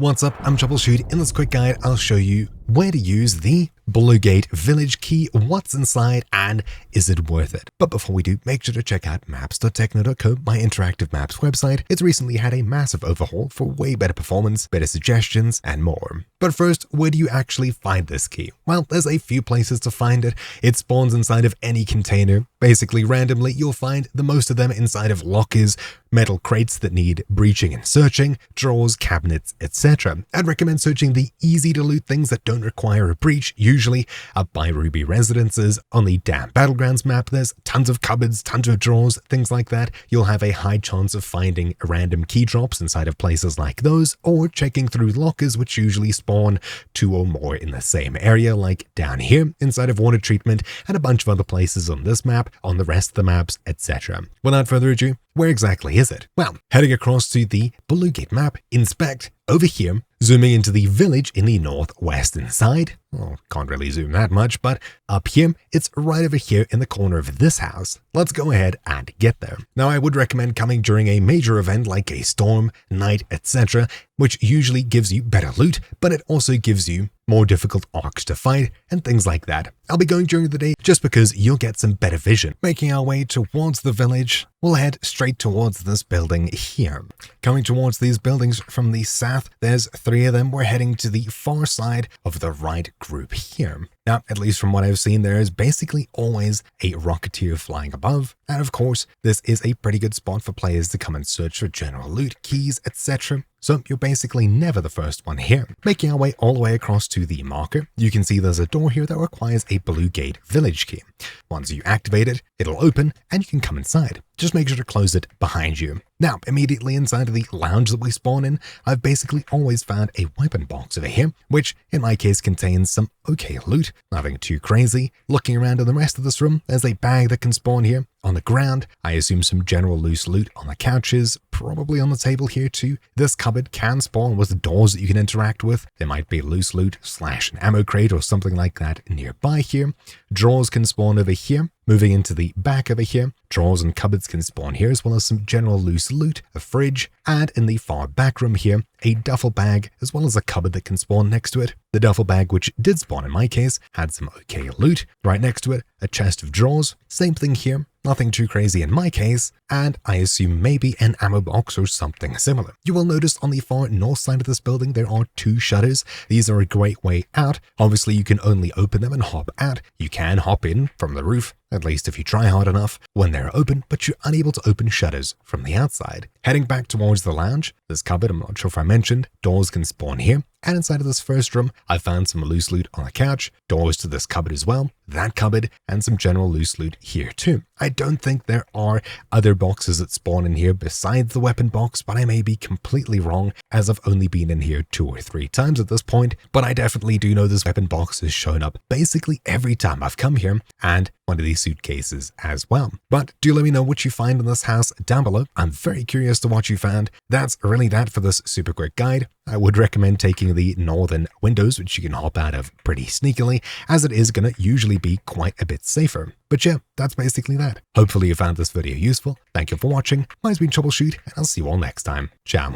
What's up, I'm Troubleshoot. In this quick guide, I'll show you where to use the Bluegate Village key, what's inside, and is it worth it. But before we do, make sure to check out maps.techno.co, my interactive maps website. It's recently had a massive overhaul for way better performance, better suggestions, and more. But first, where do you actually find this key? Well, there's a few places to find it. It spawns inside of any container. Basically, randomly, you'll find the most of them inside of lockers, metal crates that need breaching and searching, drawers, cabinets, etc. I'd recommend searching the easy to loot things that don't require a breach, usually up by Ruby residences. On the Damn Battlegrounds map, there's tons of cupboards, tons of drawers, things like that. You'll have a high chance of finding random key drops inside of places like those, or checking through lockers, which usually spawn 2 or more in the same area, like down here inside of water treatment, and a bunch of other places on this map, on the rest of the maps, etc. Without further ado, where exactly is it? Well, heading across to the Bluegate map, inspect over here, zooming into the village in the northwestern side. Well, can't really zoom that much, but up here, it's right over here in the corner of this house. Let's go ahead and get there. Now, I would recommend coming during a major event like a storm, night, etc., which usually gives you better loot, but it also gives you more difficult arcs to fight and things like that. I'll be going during the day just because you'll get some better vision. Making our way towards the village, we'll head straight towards this building here. Coming towards these buildings from the south, there's 3 of them. We're heading to the far side of the right group here. Now, at least from what I've seen, there is basically always a rocketeer flying above. And of course, this is a pretty good spot for players to come and search for general loot, keys, etc. So you're basically never the first one here. Making our way all the way across to the marker, you can see there's a door here that requires a Bluegate Village key. Once you activate it, it'll open and you can come inside. Just make sure to close it behind you. Now, immediately inside of the lounge that we spawn in, I've basically always found a weapon box over here, which in my case contains some okay loot, nothing too crazy. Looking around in the rest of this room, there's a bag that can spawn here. On the ground, I assume some general loose loot on the couches, probably on the table here too. This cupboard can spawn with doors that you can interact with. There might be loose loot / an ammo crate or something like that nearby here. Drawers can spawn over here. Moving into the back over here, drawers and cupboards can spawn here, as well as some general loose loot, a fridge, and in the far back room here, a duffel bag, as well as a cupboard that can spawn next to it. The duffel bag, which did spawn in my case, had some okay loot. Right next to it, a chest of drawers. Same thing here. Nothing too crazy in my case, and I assume maybe an ammo box or something similar. You will notice on the far north side of this building there are 2 shutters. These are a great way out. Obviously, you can only open them and hop out. You can hop in from the roof, at least if you try hard enough, when they're open, but you're unable to open shutters from the outside. Heading back towards the lounge, this cupboard, I'm not sure if I mentioned, doors can spawn here. And inside of this first room, I found some loose loot on the couch, doors to this cupboard as well, that cupboard, and some general loose loot here too. I don't think there are other boxes that spawn in here besides the weapon box, but I may be completely wrong, as I've only been in here 2 or 3 times at this point. But I definitely do know this weapon box has shown up basically every time I've come here, and one of these suitcases as well. But do let me know what you find in this house down below. I'm very curious to what you found. That's really that for this super quick guide. I would recommend taking the northern windows, which you can hop out of pretty sneakily, as it is going to usually be quite a bit safer. But yeah, that's basically that. Hopefully you found this video useful. Thank you for watching. My name's been Troubleshoot, and I'll see you all next time. Ciao.